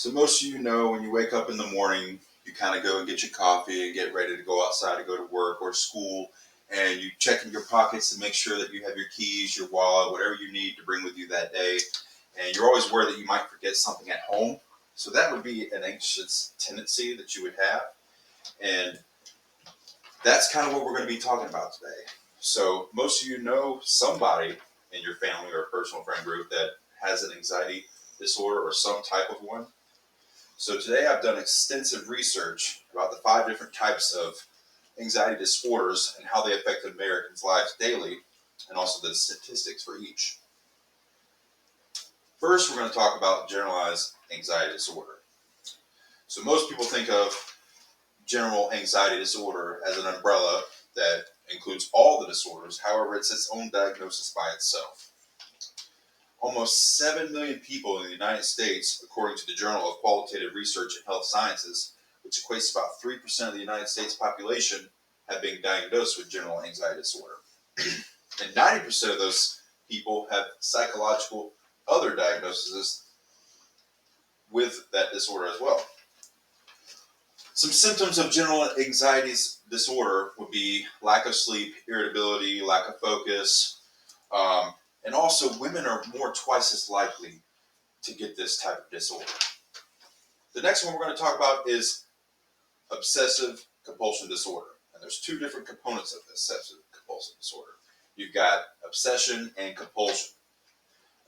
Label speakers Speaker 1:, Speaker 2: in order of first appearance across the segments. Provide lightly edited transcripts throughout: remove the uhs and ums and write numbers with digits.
Speaker 1: So most of you know when you wake up in the morning, you kind of go and get your coffee and get ready to go outside to go to work or school, and you check in your pockets and make sure that you have your keys, your wallet, whatever you need to bring with you that day. And you're always worried that you might forget something at home. So that would be an anxious tendency that you would have. And that's kind of what we're going to be talking about today. So most of you know somebody in your family or personal friend group that has an anxiety disorder or some type of one. So today I've done extensive research about the 5 different types of anxiety disorders and how they affect Americans' lives daily, and also the statistics for each. First, we're going to talk about generalized anxiety disorder. So most people think of general anxiety disorder as an umbrella that includes all the disorders. However, it's its own diagnosis by itself. Almost 7 million people in the United States, according to the Journal of Qualitative Research in Health Sciences, which equates to about 3% of the United States population, have been diagnosed with general anxiety disorder. And 90% of those people have psychological other diagnoses with that disorder as well. Some symptoms of general anxiety disorder would be lack of sleep, irritability, lack of focus, and also women are twice as likely to get this type of disorder. The next one we're going to talk about is obsessive compulsion disorder. And there's 2 different components of obsessive compulsive disorder. You've got obsession and compulsion.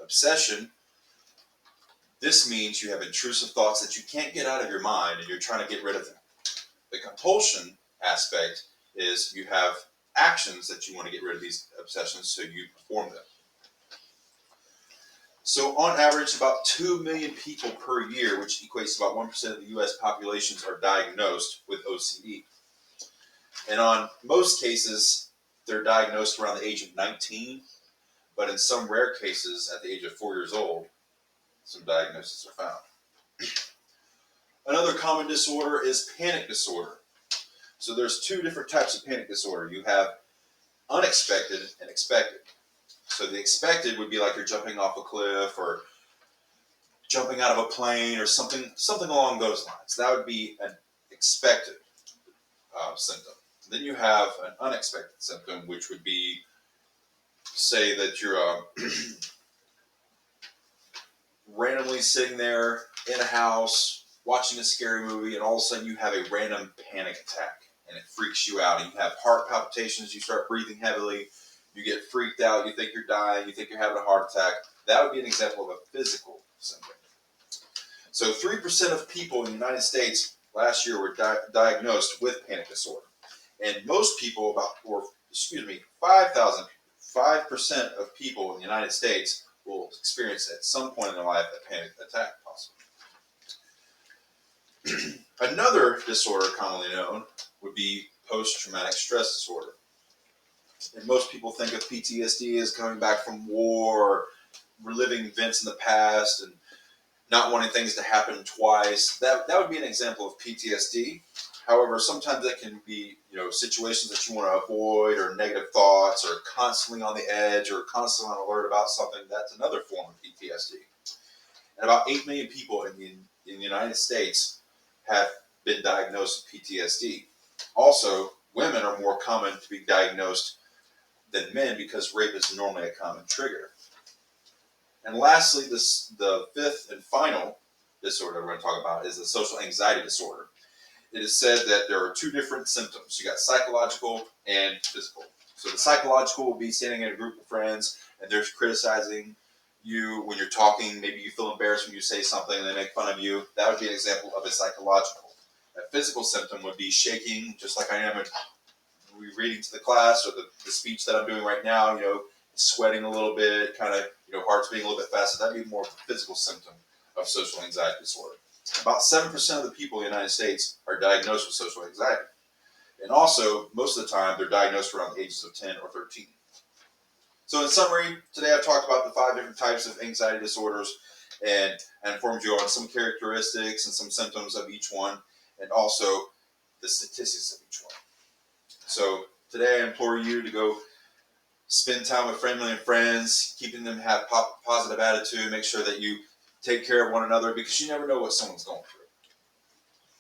Speaker 1: Obsession, this means you have intrusive thoughts that you can't get out of your mind and you're trying to get rid of them. The compulsion aspect is you have actions that you want to get rid of these obsessions, so you perform them. So on average, about 2 million people per year, which equates to about 1% of the U.S. populations, are diagnosed with OCD. And on most cases, they're diagnosed around the age of 19, but in some rare cases, at the age of 4 years old, some diagnoses are found. Another common disorder is panic disorder. So there's 2 different types of panic disorder. You have unexpected and expected. So the expected would be like you're jumping off a cliff or jumping out of a plane or something along those lines. That would be an expected symptom. Then you have an unexpected symptom, which would be, say that you're randomly sitting there in a house watching a scary movie, and all of a sudden you have a random panic attack, and it freaks you out, and you have heart palpitations, you start breathing heavily, you get freaked out, you think you're dying, you think you're having a heart attack. That would be an example of a physical symptom. So 3% of people in the United States last year were diagnosed with panic disorder. And most people, 5% of people in the United States will experience at some point in their life a panic attack, possibly. Another disorder commonly known would be post-traumatic stress disorder. And most people think of PTSD as coming back from war, or reliving events in the past, and not wanting things to happen twice. That would be an example of PTSD. However, sometimes that can be, situations that you want to avoid, or negative thoughts, or constantly on the edge, or constantly on alert about something. That's another form of PTSD. And about 8 million people in the United States have been diagnosed with PTSD. Also, women are more common to be diagnosed than men because rape is normally a common trigger. And lastly, the 5th and final disorder we're going to talk about is the social anxiety disorder. It is said that there are 2 different symptoms. You got psychological and physical. So the psychological will be standing in a group of friends and they're criticizing you when you're talking. Maybe you feel embarrassed when you say something and they make fun of you. That would be an example of a psychological. A physical symptom would be shaking, just like I am reading to the class, or the speech that I'm doing right now, sweating a little bit, kind of, heart's beating a little bit faster. That'd be more of a physical symptom of social anxiety disorder. About 7% of the people in the United States are diagnosed with social anxiety. And also, most of the time, they're diagnosed around the ages of 10 or 13. So in summary, today I've talked about the 5 different types of anxiety disorders, and I informed you on some characteristics and some symptoms of each one, and also the statistics of each one. So today I implore you to go spend time with family and friends, keeping them have positive attitude, make sure that you take care of one another because you never know what someone's going through.